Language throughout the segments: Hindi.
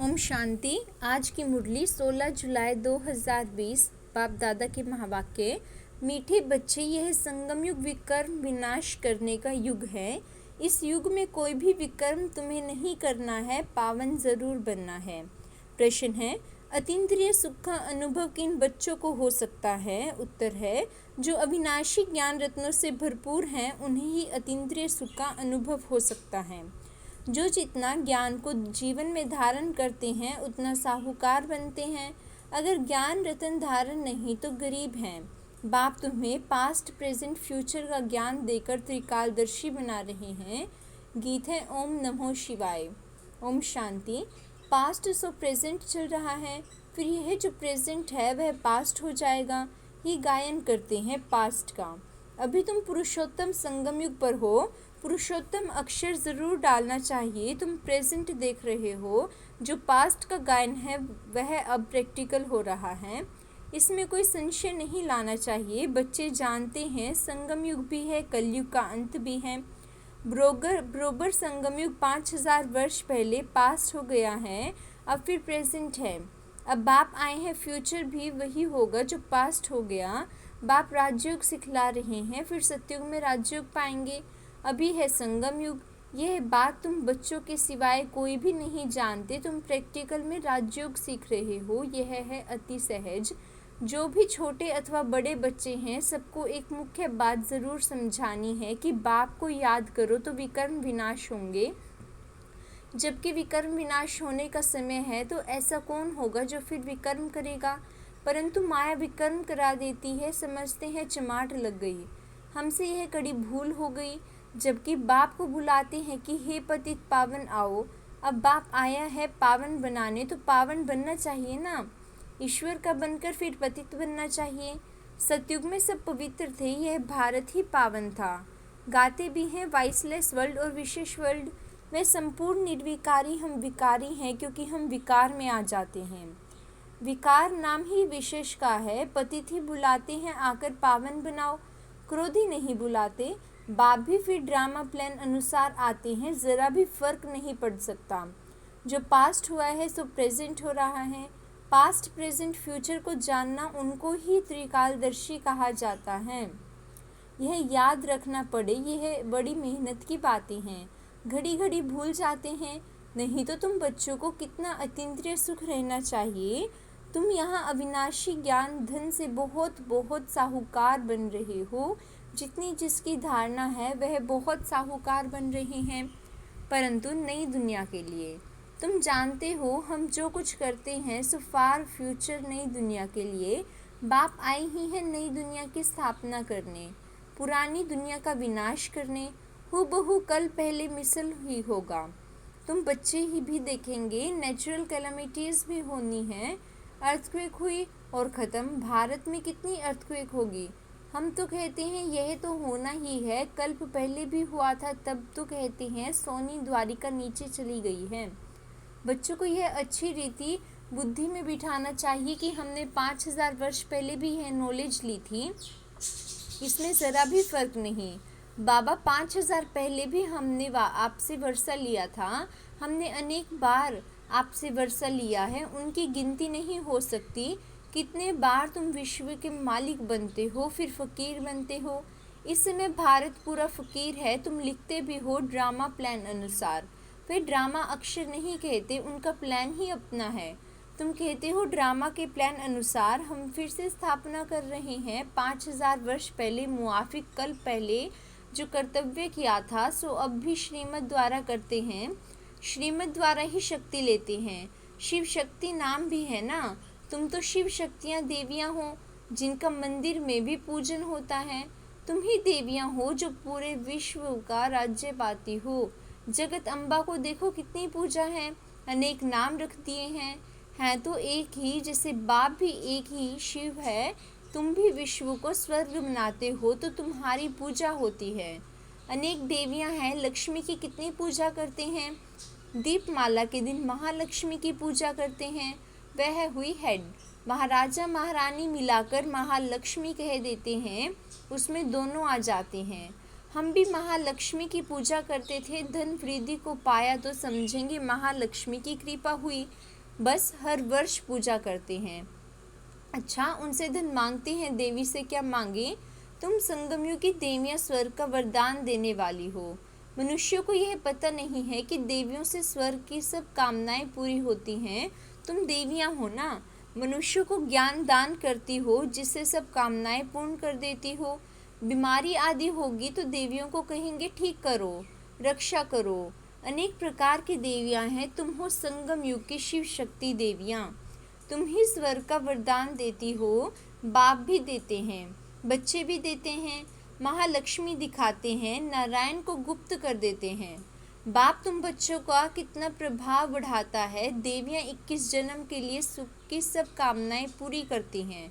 ओम शांति। आज की मुरली 16 जुलाई 2020। बाप दादा के महावाक्य। मीठे बच्चे, यह संगम युग विकर्म विनाश करने का युग है। इस युग में कोई भी विकर्म तुम्हें नहीं करना है, पावन जरूर बनना है। प्रश्न है, अतीन्द्रिय सुख का अनुभव किन बच्चों को हो सकता है? उत्तर है, जो अविनाशी ज्ञान रत्नों से भरपूर हैं उन्हें ही अतीन्द्रिय सुख का अनुभव हो सकता है। जो जितना ज्ञान को जीवन में धारण करते हैं उतना साहूकार बनते हैं। अगर ज्ञान रतन धारण नहीं तो गरीब हैं। बाप तुम्हें पास्ट प्रेजेंट फ्यूचर का ज्ञान देकर त्रिकालदर्शी बना रहे हैं। गीत है ओम नमो शिवाय। Om Shanti. Past so present चल रहा है, फिर यह जो प्रेजेंट है वह पास्ट हो जाएगा। ये गायन करते हैं पास्ट का। अभी तुम पुरुषोत्तम संगम युग पर हो, पुरुषोत्तम अक्षर ज़रूर डालना चाहिए। तुम प्रेजेंट देख रहे हो, जो पास्ट का गायन है वह अब प्रैक्टिकल हो रहा है। इसमें कोई संशय नहीं लाना चाहिए। बच्चे जानते हैं संगम युग भी है, कलयुग का अंत भी है। बरोबर संगम युग 5000 वर्ष पहले पास्ट हो गया है, अब फिर प्रेजेंट है। अब बाप आए हैं, फ्यूचर भी वही होगा जो पास्ट हो गया। बाप राजयोग सिखला रहे हैं, फिर सतयुग में राजयोग पाएंगे। अभी है संगम युग। यह बात तुम बच्चों के सिवाय कोई भी नहीं जानते। तुम प्रैक्टिकल में राजयोग सीख रहे हो, यह है अति सहज। जो भी छोटे अथवा बड़े बच्चे हैं, सबको एक मुख्य बात ज़रूर समझानी है कि बाप को याद करो तो विकर्म विनाश होंगे। जबकि विकर्म विनाश होने का समय है, तो ऐसा कौन होगा जो फिर विकर्म करेगा? परंतु माया विकर्म करा देती है, समझते हैं चमाट लग गई। हमसे यह कड़ी भूल हो गई। जबकि बाप को बुलाते हैं कि हे पतित पावन आओ। अब बाप आया है पावन बनाने, तो पावन बनना चाहिए ना। ईश्वर का बनकर फिर पतित बनना चाहिए। सतयुग में सब पवित्र थे, यह भारत ही पावन था। गाते भी हैं वाइसलेस वर्ल्ड और विशेष वर्ल्ड। वह संपूर्ण निर्विकारी, हम विकारी हैं क्योंकि हम विकार में आ जाते हैं। विकार नाम ही विशेष का है। पतित ही बुलाते हैं आकर पावन बनाओ, क्रोधी नहीं बुलाते। बाप भी फिर ड्रामा प्लान अनुसार आते हैं, ज़रा भी फर्क नहीं पड़ सकता। जो पास्ट हुआ है सो प्रेजेंट हो रहा है। पास्ट प्रेजेंट फ्यूचर को जानना उनको ही त्रिकालदर्शी कहा जाता है। यह याद रखना पड़े, यह बड़ी मेहनत की बातें हैं। घड़ी घड़ी भूल जाते हैं, नहीं तो तुम बच्चों को कितना अतीन्द्रिय सुख रहना चाहिए। तुम यहाँ अविनाशी ज्ञान धन से बहुत बहुत साहूकार बन रहे हो। जितनी जिसकी धारणा है वह बहुत साहूकार बन रहे हैं, परंतु नई दुनिया के लिए। तुम जानते हो हम जो कुछ करते हैं सो फार फ्यूचर नई दुनिया के लिए। बाप आए ही हैं नई दुनिया की स्थापना करने, पुरानी दुनिया का विनाश करने। हूबहू कल पहले मिसल ही होगा। तुम बच्चे ही भी देखेंगे, नेचुरल कैलामिटीज़ भी होनी है। अर्थक्वेक हुई और ख़त्म। भारत में कितनी अर्थक्वेक होगी? हम तो कहते हैं यह तो होना ही है, कल्प पहले भी हुआ था। तब तो कहते हैं सोनी द्वारिका नीचे चली गई है। बच्चों को यह अच्छी रीति बुद्धि में बिठाना चाहिए कि हमने 5000 वर्ष पहले भी यह नॉलेज ली थी, इसमें ज़रा भी फ़र्क नहीं। बाबा 5000 पहले भी हमने आपसे वर्षा लिया था। हमने अनेक बार आपसे वर्षा लिया है, उनकी गिनती नहीं हो सकती। कितने बार तुम विश्व के मालिक बनते हो, फिर फ़कीर बनते हो। इस समय भारत पूरा फ़कीर है। तुम लिखते भी हो ड्रामा प्लान अनुसार। फिर ड्रामा अक्षर नहीं कहते, उनका प्लान ही अपना है। तुम कहते हो ड्रामा के प्लान अनुसार हम फिर से स्थापना कर रहे हैं। 5000 वर्ष पहले मुआफिक कल पहले जो कर्तव्य किया था सो अब भी श्रीमत द्वारा करते हैं। श्रीमत द्वारा ही शक्ति लेते हैं। शिव शक्ति नाम भी है ना। तुम तो शिव शक्तियाँ देवियाँ हो, जिनका मंदिर में भी पूजन होता है। तुम ही देवियाँ हो जो पूरे विश्व का राज्य पाती हो। जगत अम्बा को देखो कितनी पूजा है, अनेक नाम रख दिए हैं तो एक ही। जैसे बाप भी एक ही शिव है, तुम भी विश्व को स्वर्ग बनाते हो तो तुम्हारी पूजा होती है। अनेक देवियाँ हैं, लक्ष्मी की कितनी पूजा करते हैं। दीपमाला के दिन महालक्ष्मी की पूजा करते हैं, वह हुई हेड। महाराजा महारानी मिलाकर महालक्ष्मी कह देते हैं, उसमें दोनों आ जाते हैं। हम भी महालक्ष्मी की पूजा करते थे, धन वृद्धि को पाया तो समझेंगे महालक्ष्मी की कृपा हुई, बस हर वर्ष पूजा करते हैं। अच्छा, उनसे धन मांगते हैं, देवी से क्या मांगे? तुम संगमयुग की देवियां स्वर्ग का वरदान देने वाली हो। मनुष्यों को यह पता नहीं है कि देवियों से स्वर्ग की सब कामनाएं पूरी होती हैं। तुम देवियां हो ना, मनुष्यों को ज्ञान दान करती हो, जिससे सब कामनाएं पूर्ण कर देती हो। बीमारी आदि होगी तो देवियों को कहेंगे ठीक करो, रक्षा करो। अनेक प्रकार की देवियां हैं, तुम हो संगम युग की शिव शक्ति देवियां। तुम ही स्वर्ग का वरदान देती हो, बाप भी देते हैं, बच्चे भी देते हैं, महालक्ष्मी दिखाते हैं, नारायण को गुप्त कर देते हैं। बाप तुम बच्चों का कितना प्रभाव बढ़ाता है। देवियां 21 जन्म के लिए सुख की सब कामनाएं पूरी करती हैं।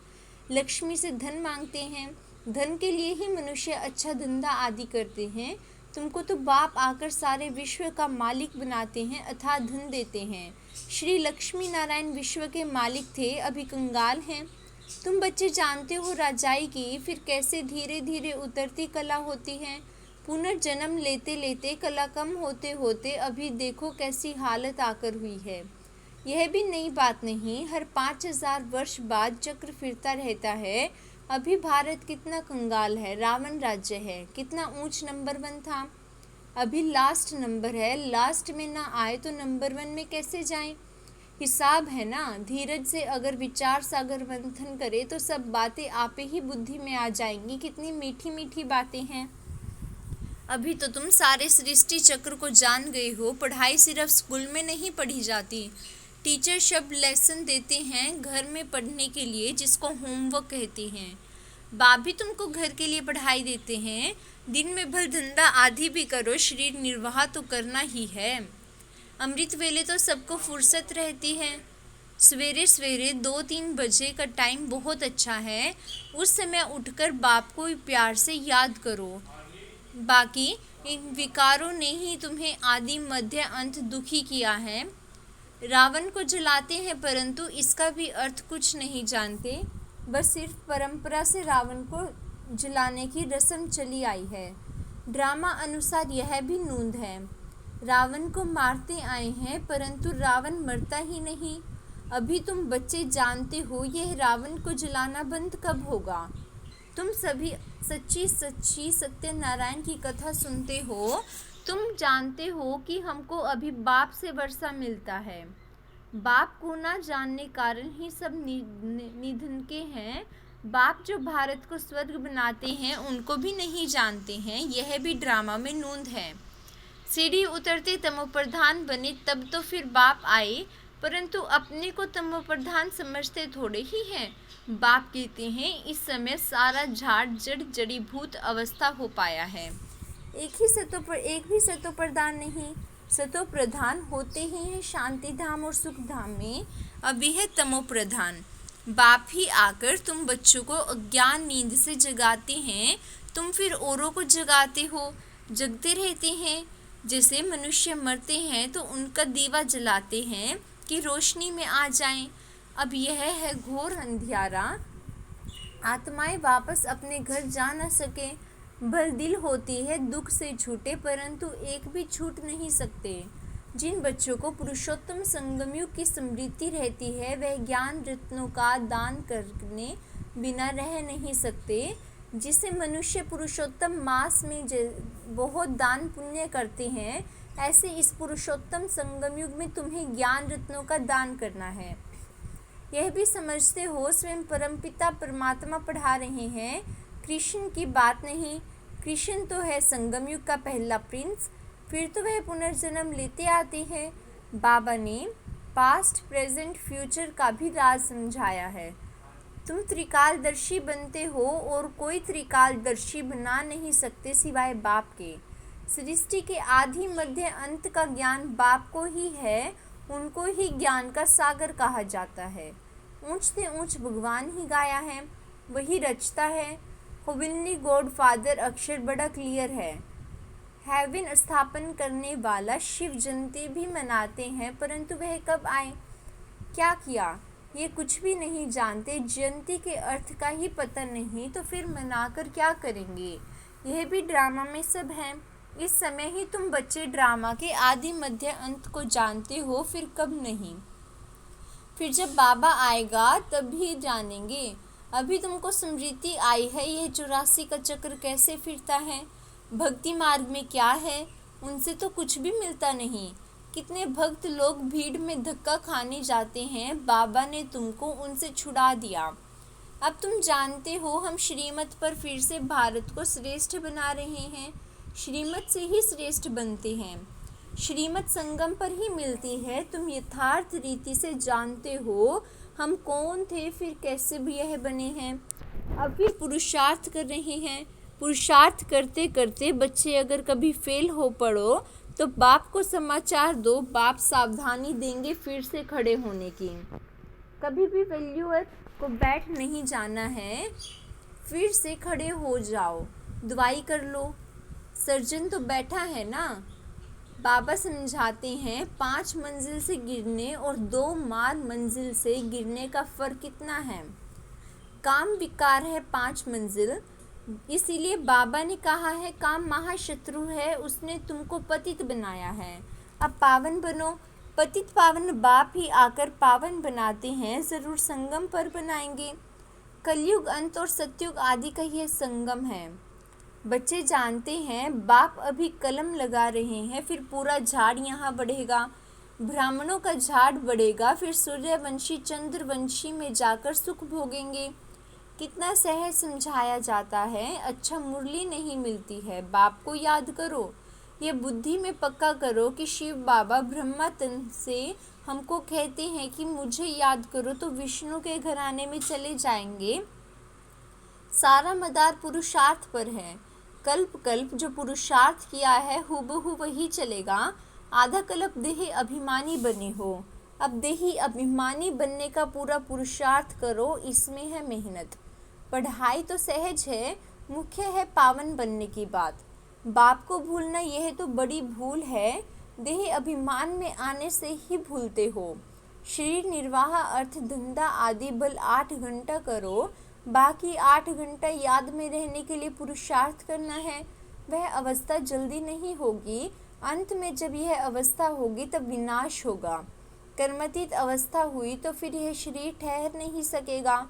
लक्ष्मी से धन मांगते हैं, धन के लिए ही मनुष्य अच्छा धंधा आदि करते हैं। तुमको तो बाप आकर सारे विश्व का मालिक बनाते हैं, अथाह धन देते हैं। श्री लक्ष्मी नारायण विश्व के मालिक थे, अभी कंगाल हैं। तुम बच्चे जानते हो राजाई की फिर कैसे धीरे धीरे उतरती कला होती है। पुनर्जन्म लेते लेते कला कम होते होते अभी देखो कैसी हालत आकर हुई है। यह भी नई बात नहीं, हर 5000 वर्ष बाद चक्र फिरता रहता है। अभी भारत कितना कंगाल है, रावण राज्य है, कितना ऊंच नंबर 1 था, अभी लास्ट नंबर है। लास्ट में ना आए तो नंबर 1 में कैसे जाएं? हिसाब है ना। धीरज से अगर विचार सागर मंथन करे तो सब बातें आपे ही बुद्धि में आ जाएंगी। कितनी मीठी मीठी बातें हैं। अभी तो तुम सारे सृष्टि चक्र को जान गए हो। पढ़ाई सिर्फ स्कूल में नहीं पढ़ी जाती, टीचर शब्द लेसन देते हैं घर में पढ़ने के लिए, जिसको होमवर्क कहते हैं। बाप भी तुमको घर के लिए पढ़ाई देते हैं। दिन में भर धंधा आदि भी करो, शरीर निर्वाह तो करना ही है। अमृत वेले तो सबको फुर्सत रहती है। सवेरे सवेरे 2-3 बजे का टाइम बहुत अच्छा है। उस समय उठकर बाप को प्यार से याद करो। बाकी इन विकारों ने ही तुम्हें आदि मध्य अंत दुखी किया है। रावण को जलाते हैं परंतु इसका भी अर्थ कुछ नहीं जानते, बस सिर्फ परंपरा से रावण को जलाने की रस्म चली आई है। ड्रामा अनुसार यह भी नूंद है, रावण को मारते आए हैं परंतु रावण मरता ही नहीं। अभी तुम बच्चे जानते हो यह रावण को जलाना बंद कब होगा। तुम सभी सच्ची सच्ची सत्यनारायण की कथा सुनते हो। तुम जानते हो कि हमको अभी बाप से वर्षा मिलता है। बाप को ना जानने कारण ही सब निधन के हैं। बाप जो भारत को स्वर्ग बनाते हैं उनको भी नहीं जानते हैं। यह भी ड्रामा में नूंद है। सीढ़ी उतरते तमोप्रधान बने तब तो फिर बाप आए, परंतु अपने को तमोप्रधान समझते थोड़े ही हैं। बाप कहते हैं इस समय सारा झाड़ जड़ जड़ीभूत अवस्था हो पाया है। एक भी सतो प्रधान नहीं, सतो प्रधान होते ही हैं शांति धाम और सुख धाम में। अभी है तमो प्रधान। बाप ही आकर तुम बच्चों को अज्ञान नींद से जगाते हैं, तुम फिर औरों को जगाते हो, जगते रहते हैं। जैसे मनुष्य मरते हैं तो उनका दीवा जलाते हैं कि रोशनी में आ जाएं। अब यह है घोर अंधियारा, आत्माएं वापस अपने घर जा न सके। भल दिल होती है दुख से छूटे, परंतु एक भी छूट नहीं सकते। जिन बच्चों को पुरुषोत्तम संगमयुग की स्मृति रहती है वह ज्ञान रत्नों का दान करने बिना रह नहीं सकते। जिसे मनुष्य पुरुषोत्तम मास में बहुत दान पुण्य करते हैं, ऐसे इस पुरुषोत्तम संगमयुग में तुम्हें ज्ञान रत्नों का दान करना है। यह भी समझते हो स्वयं परमपिता परमात्मा पढ़ा रहे हैं, कृष्ण की बात नहीं। कृष्ण तो है संगमयुग का पहला प्रिंस, फिर तो वह पुनर्जन्म लेते आते हैं। बाबा ने पास्ट प्रेजेंट फ्यूचर का भी राज समझाया है। तुम त्रिकालदर्शी बनते हो और कोई त्रिकालदर्शी बना नहीं सकते सिवाय बाप के। सृष्टि के आदि मध्य अंत का ज्ञान बाप को ही है, उनको ही ज्ञान का सागर कहा जाता है। ऊंच से ऊंच भगवान ही गाया है, वही रचता है। हेवनली गॉड फादर अक्षर बड़ा क्लियर है। हेवन स्थापन करने वाला शिव जयंती भी मनाते हैं, परंतु वह कब आए, क्या किया, ये कुछ भी नहीं जानते। जयंती के अर्थ का ही पता नहीं तो फिर मनाकर क्या करेंगे। यह भी ड्रामा में सब है। इस समय ही तुम बच्चे ड्रामा के आदि मध्य अंत को जानते हो, फिर कब नहीं। फिर जब बाबा आएगा तब भी जानेंगे। अभी तुमको स्मृति आई है यह 84 का चक्र कैसे फिरता है, भक्ति मार्ग में क्या है, उनसे तो कुछ भी मिलता नहीं। कितने भक्त लोग भीड़ में धक्का खाने जाते हैं, बाबा ने तुमको उनसे छुड़ा दिया। अब तुम जानते हो हम श्रीमत पर फिर से भारत को श्रेष्ठ बना रहे हैं। श्रीमत से ही श्रेष्ठ बनते हैं, श्रीमत संगम पर ही मिलती है। तुम यथार्थ रीति से जानते हो हम कौन थे, फिर कैसे भी यह बने हैं। अब फिर पुरुषार्थ कर रहे हैं। पुरुषार्थ करते करते बच्चे अगर कभी फेल हो पड़ो तो बाप को समाचार दो, बाप सावधानी देंगे फिर से खड़े होने की। कभी भी फेल्यूर को बैठ नहीं जाना है, फिर से खड़े हो जाओ, दुआई कर लो। सर्जन तो बैठा है ना। बाबा समझाते हैं 5 मंजिल से गिरने और 2 मार मंजिल से गिरने का फ़र्क कितना है। काम विकार है 5 मंजिल, इसीलिए बाबा ने कहा है काम महाशत्रु है, उसने तुमको पतित बनाया है। अब पावन बनो। पतित पावन बाप ही आकर पावन बनाते हैं, ज़रूर संगम पर बनाएंगे। कलयुग अंत और सतयुग आदि का यह संगम है। बच्चे जानते हैं बाप अभी कलम लगा रहे हैं, फिर पूरा झाड़ यहाँ बढ़ेगा, ब्राह्मणों का झाड़ बढ़ेगा, फिर सूर्यवंशी चंद्रवंशी में जाकर सुख भोगेंगे। कितना सहज समझाया जाता है। अच्छा मुरली नहीं मिलती है, बाप को याद करो। ये बुद्धि में पक्का करो कि शिव बाबा ब्रह्मा तन से हमको कहते हैं कि मुझे याद करो तो विष्णु के घराने में चले जाएंगे। सारा मदार पुरुषार्थ पर है। कल्प कल्प जो पुरुषार्थ किया है हुबहू वही चलेगा। आधा कल्प देही अभिमानी बने हो, अब देही अभिमानी बनने का पूरा पुरुषार्थ करो, इसमें है मेहनत। पढ़ाई तो सहज है, मुख्य है पावन बनने की बात। बाप को भूलना यह तो बड़ी भूल है, देही अभिमान में आने से ही भूलते हो। शरीर निर्वाह अर्थ धंधा आदि बल 8 घंटा करो, बाकी 8 घंटा याद में रहने के लिए पुरुषार्थ करना है। वह अवस्था जल्दी नहीं होगी, अंत में जब यह अवस्था होगी तब विनाश होगा। कर्मातीत अवस्था हुई तो फिर यह शरीर ठहर नहीं सकेगा,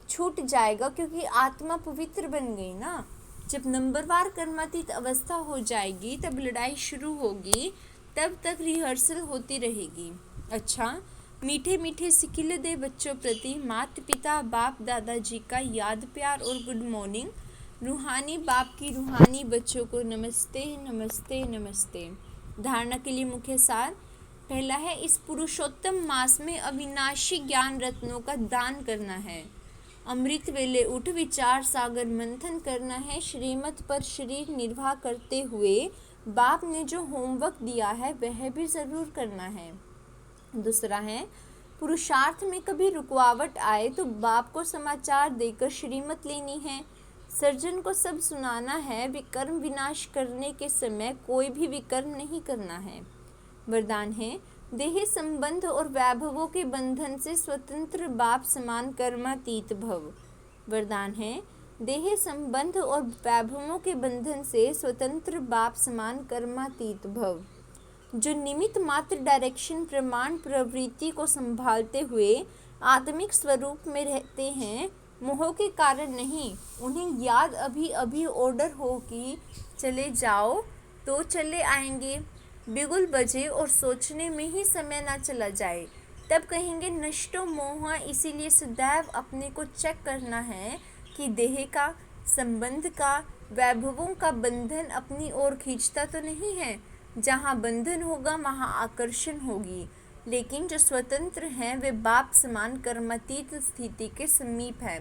छूट जाएगा, क्योंकि आत्मा पवित्र बन गई ना। जब नंबरवार कर्मातीत अवस्था हो जाएगी तब लड़ाई शुरू होगी, तब तक रिहर्सल होती रहेगी। अच्छा, मीठे मीठे सिकिल दे बच्चों प्रति माता पिता बाप दादाजी का याद प्यार और गुड मॉर्निंग। रूहानी बाप की रूहानी बच्चों को नमस्ते नमस्ते नमस्ते। धारणा के लिए मुख्य सार। पहला है, इस पुरुषोत्तम मास में अविनाशी ज्ञान रत्नों का दान करना है। अमृत वेले उठ विचार सागर मंथन करना है। श्रीमत पर शरीर निर्वाह करते हुए बाप ने जो होमवर्क दिया है वह भी ज़रूर करना है। दूसरा है, पुरुषार्थ में कभी रुकावट आए तो बाप को समाचार देकर श्रीमत लेनी है। सर्जन को सब सुनाना है, विकर्म विनाश करने के समय कोई भी विकर्म नहीं करना है। वरदान है, देह संबंध और वैभवों के बंधन से स्वतंत्र बाप समान कर्मातीत भव। वरदान है, देह संबंध और वैभवों के बंधन से स्वतंत्र बाप समान कर्मातीत भव। जो निमित्त मात्र डायरेक्शन प्रमाण प्रवृत्ति को संभालते हुए आत्मिक स्वरूप में रहते हैं, मोह के कारण नहीं, उन्हें याद अभी अभी ऑर्डर हो कि चले जाओ तो चले आएंगे। बिगुल बजे और सोचने में ही समय ना चला जाए, तब कहेंगे नष्टो मोह। इसीलिए सदैव अपने को चेक करना है कि देह का, संबंध का, वैभवों का बंधन अपनी ओर खींचता तो नहीं है। जहाँ बंधन होगा वहाँ आकर्षण होगी, लेकिन जो स्वतंत्र हैं वे बाप समान कर्मातीत स्थिति के समीप है।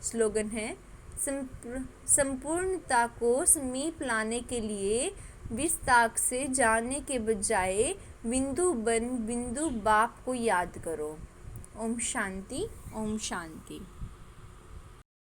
स्लोगन है, संपूर्णता को समीप लाने के लिए विस्तार से जाने के बजाय बिंदु बन बिंदु बाप को याद करो। ओम शांति, ओम शांति।